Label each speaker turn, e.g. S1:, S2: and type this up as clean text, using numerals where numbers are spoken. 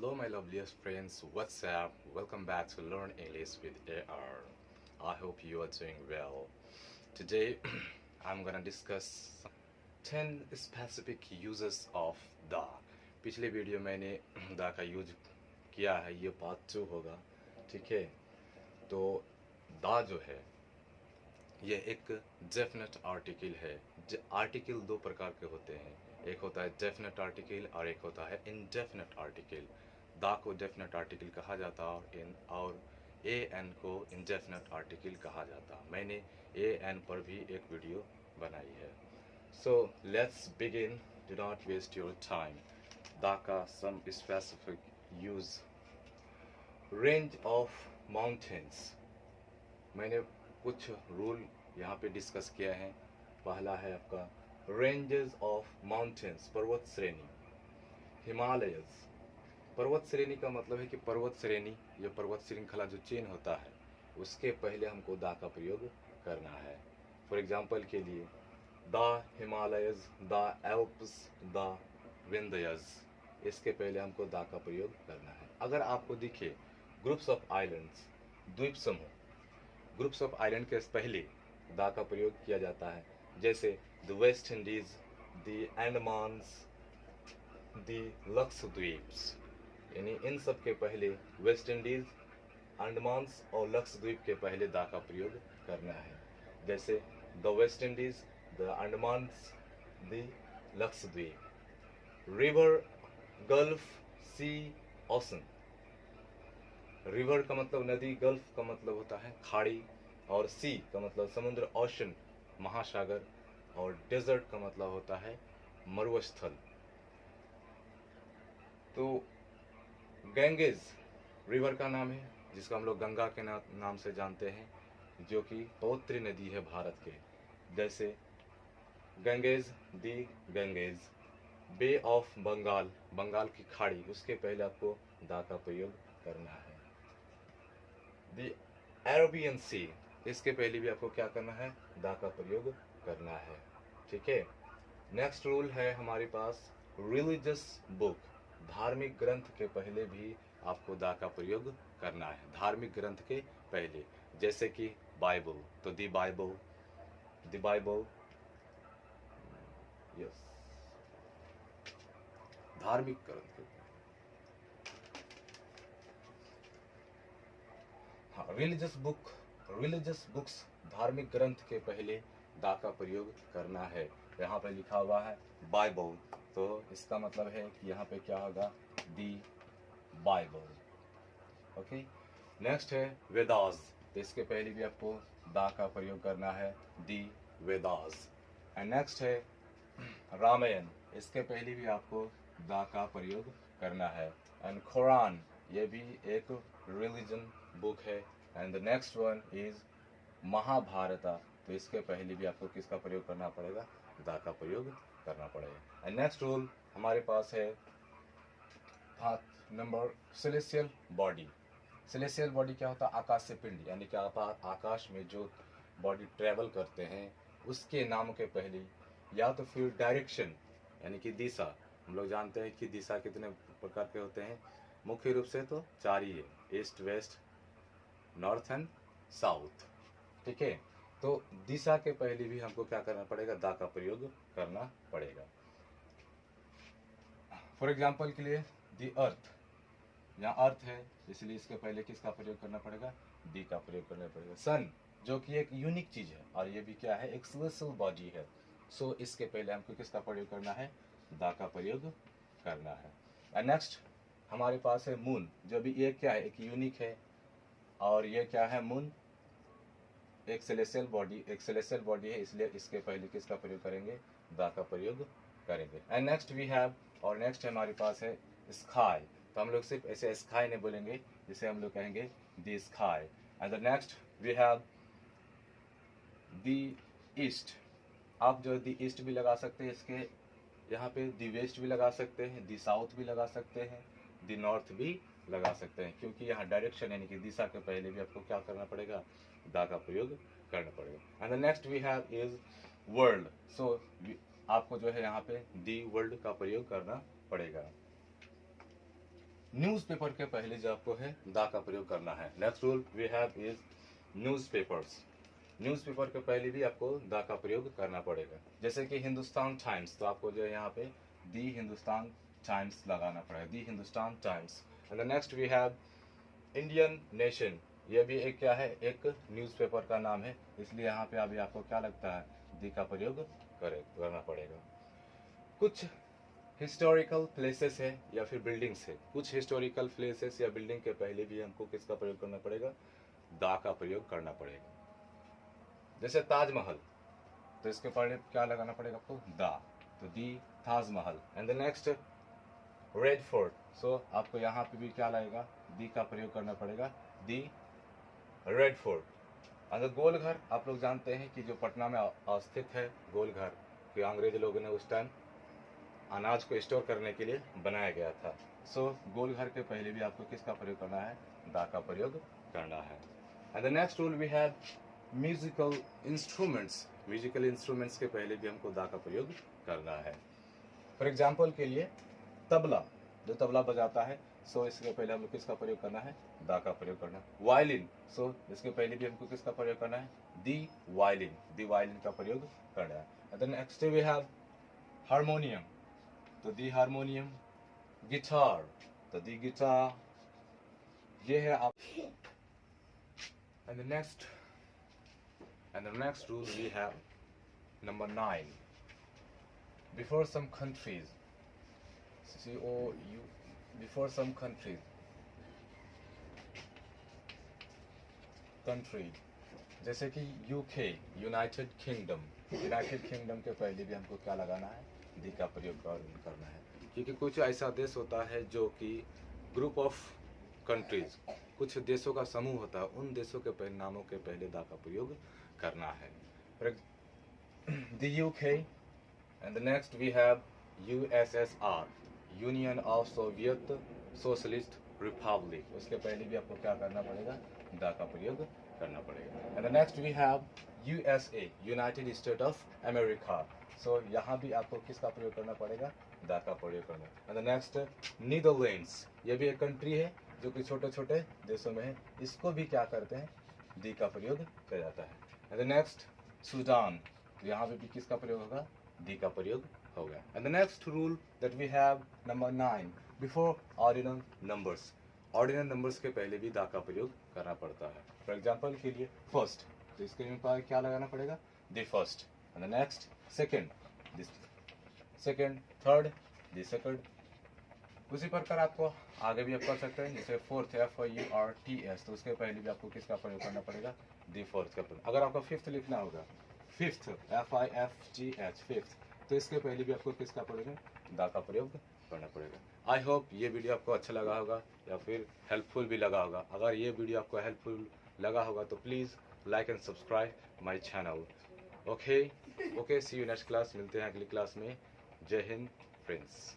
S1: Hello, my loveliest friends. What's up? Welcome back to Learn English with AR. I hope you are doing well. Today, I'm gonna discuss 10 specific uses of the. पिछले video मैंने the का use किया है, ये part 2 होगा, ठीक है। तो द जो है ये एक डेफिनेट आर्टिकल है। आर्टिकल दो प्रकार के होते हैं, एक होता है डेफिनेट आर्टिकल और एक होता है इनडेफिनेट आर्टिकल। द को डेफिनेट आर्टिकल कहा जाता है और ए एन को इनडेफिनेट आर्टिकल कहा जाता है। मैंने ए एन पर भी एक वीडियो बनाई है। So let's begin, do not waste your time. The का some specific use. Range of mountains, मैंने कुछ रूल यहाँ पे डिस्कस किया है। पहला है आपका रेंजेस ऑफ माउंटेन्स, पर्वत श्रेणी। हिमालयस, पर्वत श्रेणी का मतलब है कि पर्वत श्रेणी या पर्वत श्रृंखला जो चेन होता है उसके पहले हमको दा का प्रयोग करना है। फॉर एग्जांपल के लिए the Himalayas, the Alps, the Vindhyas, इसके पहले हमको दा का प्रयोग करना है। अगर आपको दिखे ग्रुप्स ऑफ आइलैंड्स, द्वीप समूह, ग्रुप्स ऑफ आइलैंड के पहले दा का प्रयोग किया जाता है, जैसे the West Indies, the Andamans, the Lakshadweeps. यानी इन सब के पहले वेस्ट इंडीज, अंडमान्स और लक्षद्वीप के पहले दा का प्रयोग करना है। जैसे the West Indies, the Andamans, the Lakshadweep. River, gulf, sea, ocean. River का मतलब नदी, गल्फ का मतलब होता है खाड़ी, और सी का मतलब समुद्र, ओशन महासागर, और डेजर्ट का मतलब होता है मरुस्थल। तो गंगेज रिवर का नाम है, जिसको हम लोग गंगा के नाम से जानते हैं, जो कि पवित्र नदी है भारत के। जैसे Ganges, the Ganges. Bay of Bengal, Bengal की खाड़ी, उसके पहले आपको दा का प्रयोग करना है। द अरेबियन सी, इसके पहले भी आपको क्या करना है, दा का प्रयोग करना है, ठीक है। नेक्स्ट रूल है हमारे पास रिलीजियस बुक, धार्मिक ग्रंथ के पहले भी आपको दा का प्रयोग करना है। धार्मिक ग्रंथ के पहले, जैसे कि बाइबल, तो the Bible, the Bible, yes, धार्मिक ग्रंथ के। हाँ, रिलीजियस बुक, रिलीजियस बुक्स, धार्मिक ग्रंथ के पहले दा का प्रयोग करना है। यहाँ पे लिखा हुआ है बाइबल, तो इसका मतलब है कि यहाँ पे क्या होगा, दी बाइबल, ओके। नेक्स्ट है वेदास, तो इसके पहले भी आपको दा का प्रयोग करना है, दी वेदास। एंड नेक्स्ट है रामायण, इसके पहले भी आपको दा का प्रयोग करना है। एंड कुरान, ये भी एक रिलीजन बुक है। And the next one is Mahabharata, तो इसके पहले भी आपको किसका प्रयोग करना पड़ेगा, दा का प्रयोग करना पड़ेगा। एंड नेक्स्ट रूल हमारे पास है number celestial body. Celestial body क्या होता है, आकाशीय पिंड, यानी कि आप आकाश में जो बॉडी ट्रेवल करते हैं उसके नाम के पहले, या तो फिर डायरेक्शन यानी कि दिशा। हम लोग जानते हैं कि दिशा कितने प्रकार के होते हैं, मुख्य रूप से तो 4 ही है, east, west, north and south, ठीक है। तो दिशा के पहले भी हमको क्या करना पड़ेगा, दा का प्रयोग करना पड़ेगा। फॉर एग्जाम्पल के लिए दी अर्थ, यहाँ अर्थ है इसलिए इसके पहले किसका प्रयोग करना पड़ेगा, दी का प्रयोग करना पड़ेगा। सन, जो कि एक यूनिक चीज है और ये भी क्या है, एक सेलेस्टियल बॉडी है, सो इसके पहले हमको किसका प्रयोग करना है, दा का प्रयोग करना है। एंड नेक्स्ट हमारे पास है मून, जो भी ये क्या है, एक यूनिक है, और ये क्या है, मून एक सेलेस्टियल बॉडी है, इसलिए इसके पहले किसका प्रयोग करेंगे, दा का प्रयोग करेंगे। एंड नेक्स्ट वी हैव, और नेक्स्ट हमारे पास है स्काई, तो हम लोग सिर्फ ऐसे स्काई नहीं बोलेंगे, जिसे हम लोग कहेंगे the sky. And the next we have the east, आप जो द ईस्ट भी लगा सकते हैं, इसके यहाँ पे द वेस्ट भी लगा सकते हैं, द साउथ भी लगा सकते हैं, द नॉर्थ भी लगा सकते हैं, क्योंकि यहाँ डायरेक्शन यानी कि दिशा के पहले भी आपको क्या करना पड़ेगा, दा का प्रयोग करना पड़ेगा। And the next we have is world, so आपको जो है यहाँ पे दी वर्ल्ड का प्रयोग करना पड़ेगा। न्यूज़पेपर के पहले जो आपको है दा का प्रयोग करना है। Next rule we have is newspapers. Newspaper के पहले भी आपको दा का प्रयोग करना पड़ेगा। जैसे कि हिंदुस्तान टाइम्स, तो आपको जो है यहाँ पे दी हिंदुस्तान टाइम्स लगाना पड़ेगा, the Hindustan Times. And the next we have Indian nation. ये भी एक क्या है, एक न्यूज़पेपर का नाम है, इसलिए यहाँ पे अभी आपको क्या लगता है, दी का प्रयोग करना पड़ेगा। कुछ हिस्टोरिकल प्लेसेस है या फिर बिल्डिंग्स है, कुछ हिस्टोरिकल प्लेसेस या बिल्डिंग के पहले भी हमको किसका प्रयोग करना पड़ेगा, दा का प्रयोग करना पड़ेगा। जैसे ताजमहल, तो इसके पहले क्या लगाना पड़ेगा आपको, दा, तो the Taj Mahal. And the next Red Fort, so आपको यहाँ पे भी क्या लगेगा, दी का प्रयोग करना पड़ेगा, दी रेड फोर्ट। अगर गोल घर, आप लोग जानते हैं कि जो पटना में स्थित है गोल घर, कि अंग्रेज लोगों ने उस टाइम अनाज को स्टोर करने के लिए बनाया गया था। सो गोल घर के पहले भी आपको किसका प्रयोग करना है, दा का प्रयोग करना है। And the next rule we have musical instruments. Musical instruments के पहले भी हमको दा का प्रयोग करना है। फॉर एग्जाम्पल के लिए तबला, जो तबला बजाता है, सो इसके पहले हमको किसका प्रयोग करना है, दा का प्रयोग करना है। वायलिन, सो इसके पहले भी हमको किसका प्रयोग करना है, दी वायलिन, दी वायलिन का प्रयोग करना है। And then next we have harmonium, तो दी हारमोनियम। गिटार, तो दी गिटार। ये है आप। And the next rule we have number 9। Before some countries, before some country, जैसे कि UK, United Kingdom, United Kingdom के पहले भी हमको क्या लगाना है, दी का प्रयोग करना है। क्योंकि कुछ ऐसा देश होता है जो कि ग्रुप ऑफ कंट्रीज, कुछ देशों का समूह होता है, उन देशों के नामों के पहले दा का प्रयोग करना है। The UK. And the next we have USSR, Union of Soviet Socialist Republic, उसके पहले भी आपको क्या करना पड़ेगा, दा का प्रयोग करना पड़ेगा। And next we have USA, United State of America, so यहाँ भी आपको किसका प्रयोग करना पड़ेगा, दा का प्रयोग करना। एंड नेक्स्ट नीदरलैंड्स, ये भी एक कंट्री है जो कि छोटे छोटे देशों में है, इसको भी क्या करते हैं, दी का प्रयोग किया जाता है। एंड नेक्स्ट सूडान, यहाँ पे भी किसका प्रयोग होगा, दी का प्रयोग होगा। And the next rule that we have number 9, before ordinal numbers. Ordinal numbers के पहले भी दा का प्रयोग करना पड़ता है। फॉर एग्जांपल के लिए फर्स्ट, तो इसके लिए क्या लगाना पड़ेगा, the first. And the next second, this second, third, the second. उसी प्रकार आपको आगे भी आप कर सकते हैं, जैसे फोर्थ, FOURTH, तो उसके पहले भी आपको किसका प्रयोग करना पड़ेगा, द फोर्थ का प्रयोग। अगर आपको फिफ्थ लिखना होगा, फिफ्थ, FIFTH, फिफ्थ, तो इसके पहले भी आपको किसका पड़ेगा, दा का प्रयोग करना पड़ेगा। आई होप ये वीडियो आपको अच्छा लगा होगा या फिर हेल्पफुल भी लगा होगा। अगर ये वीडियो आपको हेल्पफुल लगा होगा तो please like and subscribe my channel. Okay, see you next class, मिलते हैं अगली क्लास में। जय हिंद फ्रेंड्स।